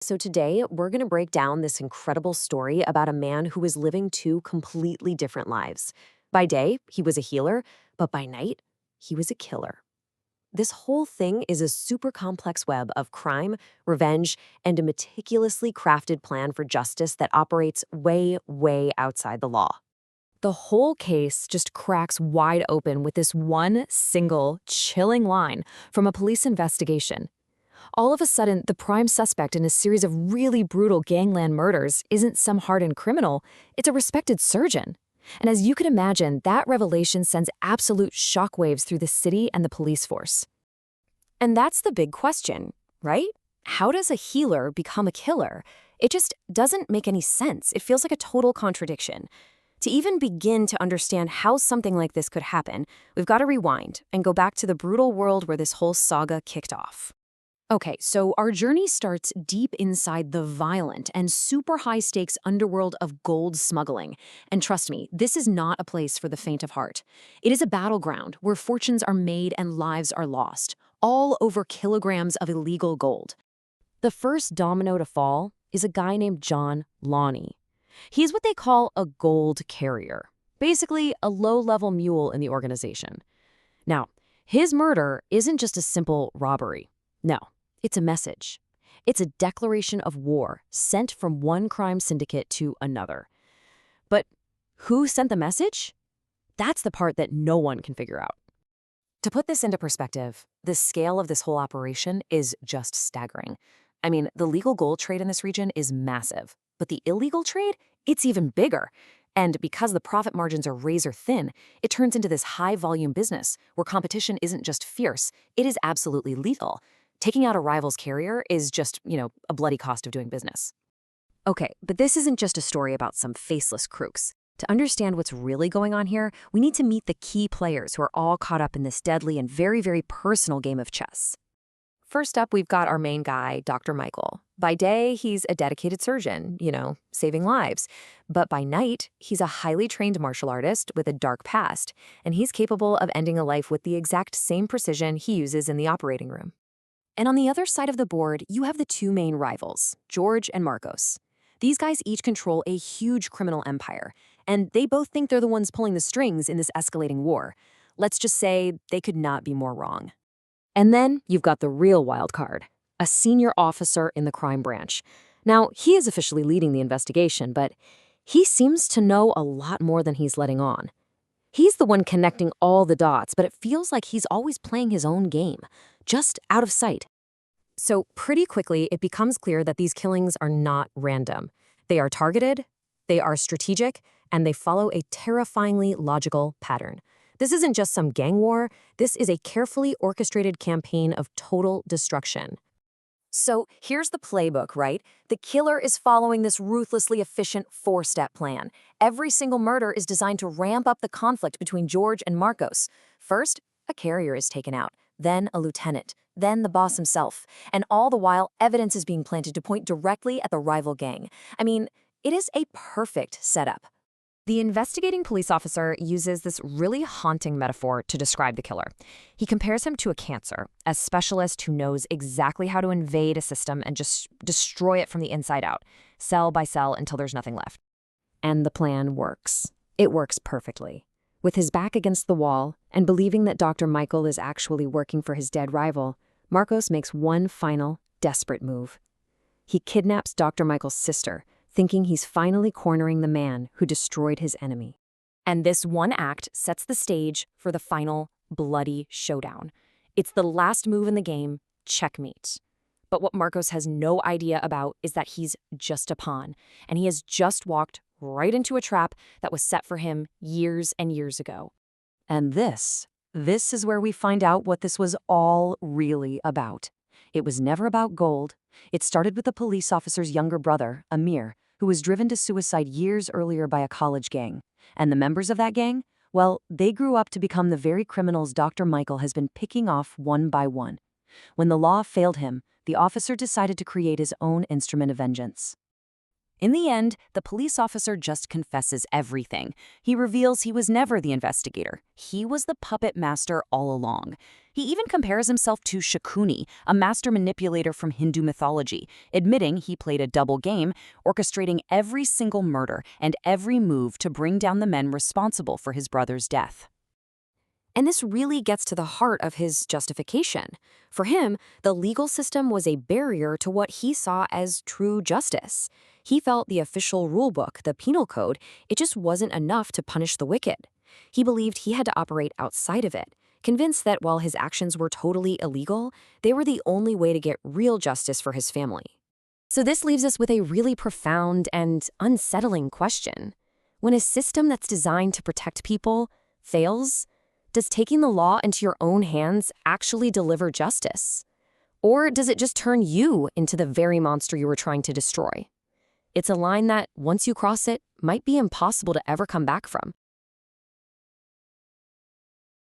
So today, we're going to break down this incredible story about a man who was living two completely different lives. By day, he was a healer, but by night, he was a killer. This whole thing is a super complex web of crime, revenge, and a meticulously crafted plan for justice that operates way, way outside the law. The whole case just cracks wide open with this one single, chilling line from a police investigation. All of a sudden, the prime suspect in a series of really brutal gangland murders isn't some hardened criminal, it's a respected surgeon. And as you can imagine, that revelation sends absolute shockwaves through the city and the police force. And that's the big question, right? How does a healer become a killer? It just doesn't make any sense. It feels like a total contradiction. To even begin to understand how something like this could happen, we've got to rewind and go back to the brutal world where this whole saga kicked off. Okay, so our journey starts deep inside the violent and super high-stakes underworld of gold smuggling. And trust me, this is not a place for the faint of heart. It is a battleground where fortunes are made and lives are lost, all over kilograms of illegal gold. The first domino to fall is a guy named John Lonnie. He's what they call a gold carrier, basically a low-level mule in the organization. Now, his murder isn't just a simple robbery. No. It's a message. It's a declaration of war sent from one crime syndicate to another. But who sent the message? That's the part that no one can figure out. To put this into perspective, the scale of this whole operation is just staggering. I mean, the legal gold trade in this region is massive, but the illegal trade, it's even bigger. And because the profit margins are razor thin, it turns into this high-volume business where competition isn't just fierce, it is absolutely lethal. Taking out a rival's carrier is just, a bloody cost of doing business. Okay, but this isn't just a story about some faceless crooks. To understand what's really going on here, we need to meet the key players who are all caught up in this deadly and very, very personal game of chess. First up, we've got our main guy, Dr. Michael. By day, he's a dedicated surgeon, saving lives. But by night, he's a highly trained martial artist with a dark past, and he's capable of ending a life with the exact same precision he uses in the operating room. And on the other side of the board, you have the two main rivals, George and Marcos. These guys each control a huge criminal empire, and they both think they're the ones pulling the strings in this escalating war. Let's just say they could not be more wrong. And then you've got the real wild card, a senior officer in the crime branch. Now, he is officially leading the investigation, but he seems to know a lot more than he's letting on. He's the one connecting all the dots, but it feels like he's always playing his own game, just out of sight. So pretty quickly, it becomes clear that these killings are not random. They are targeted, they are strategic, and they follow a terrifyingly logical pattern. This isn't just some gang war, this is a carefully orchestrated campaign of total destruction. So here's the playbook, right? The killer is following this ruthlessly efficient four-step plan. Every single murder is designed to ramp up the conflict between George and Marcos. First, a carrier is taken out, then a lieutenant, then the boss himself. And all the while, evidence is being planted to point directly at the rival gang. I mean, it is a perfect setup. The investigating police officer uses this really haunting metaphor to describe the killer. He compares him to a cancer, a specialist who knows exactly how to invade a system and just destroy it from the inside out, cell by cell until there's nothing left. And the plan works. It works perfectly. With his back against the wall and believing that Dr. Michael is actually working for his dead rival, Marcos makes one final, desperate move. He kidnaps Dr. Michael's sister, thinking he's finally cornering the man who destroyed his enemy. And this one act sets the stage for the final, bloody showdown. It's the last move in the game, checkmate. But what Marcos has no idea about is that he's just a pawn, and he has just walked right into a trap that was set for him years and years ago. And this is where we find out what this was all really about. It was never about gold. It started with a police officer's younger brother, Amir, who was driven to suicide years earlier by a college gang. And the members of that gang, well, they grew up to become the very criminals Dr. Michael has been picking off one by one. When the law failed him, the officer decided to create his own instrument of vengeance. In the end, the police officer just confesses everything. He reveals he was never the investigator. He was the puppet master all along. He even compares himself to Shakuni, a master manipulator from Hindu mythology, admitting he played a double game, orchestrating every single murder and every move to bring down the men responsible for his brother's death. And this really gets to the heart of his justification. For him, the legal system was a barrier to what he saw as true justice. He felt the official rulebook, the penal code, it just wasn't enough to punish the wicked. He believed he had to operate outside of it, convinced that while his actions were totally illegal, they were the only way to get real justice for his family. So this leaves us with a really profound and unsettling question. When a system that's designed to protect people fails, does taking the law into your own hands actually deliver justice? Or does it just turn you into the very monster you were trying to destroy? It's a line that, once you cross it, might be impossible to ever come back from.